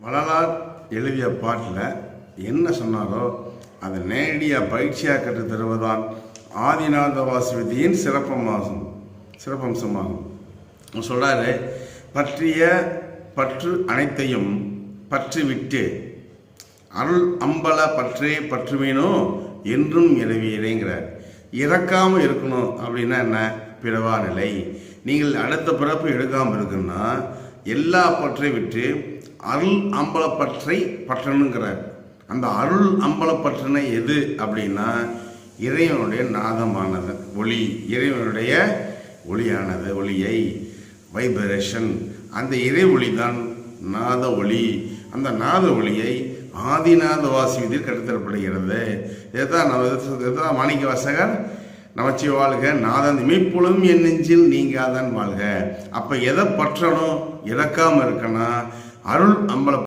வள்ளலார் எழுதிய பாட்டில் என்ன சொன்னாரோ அதை நேரடியாக பயிற்சியாக கற்றுத் தருவதுதான் ஆதிநாத வாசுவிதியின் சிறப்பம்சமாகும். சொல்கிறாரு, பற்றிய பற்று அனைத்தையும் பற்றுவிட்டு அருள் அம்பல பற்றே பற்றுவீனோ என்றும் இறவியிலேங்கிறார். இறக்காமல் இருக்கணும் அப்படின்னா என்ன? பிறவா நிலை. நீங்கள் அடுத்த பிறப்பு எடுக்காமல் இருக்குன்னா எல்லா பற்றை விட்டு அருள் அம்பலப்பற்றை பற்றணுங்கிறார். அந்த அருள் அம்பலப்பற்றின எது அப்படின்னா இறைவனுடைய நாதமானது ஒளி, இறைவனுடைய ஒளியானது, ஒளியை வைப்ரேஷன், அந்த இறை ஒளி தான் நாத ஒளி. அந்த நாத ஒளியை ஆதிநாத வாசுவிதியில் கற்றுத்தரப்படுகிறது. இதுதான் மாணிக்க வாசகர் நமச்சி வாழ்க நாதன் இமைப்பொழுதும் என் நெஞ்சில் நீங்காதான் வாழ்க. அப்போ எதை பற்றணும்? இறக்காமல் இருக்கணும். அருள் அம்பல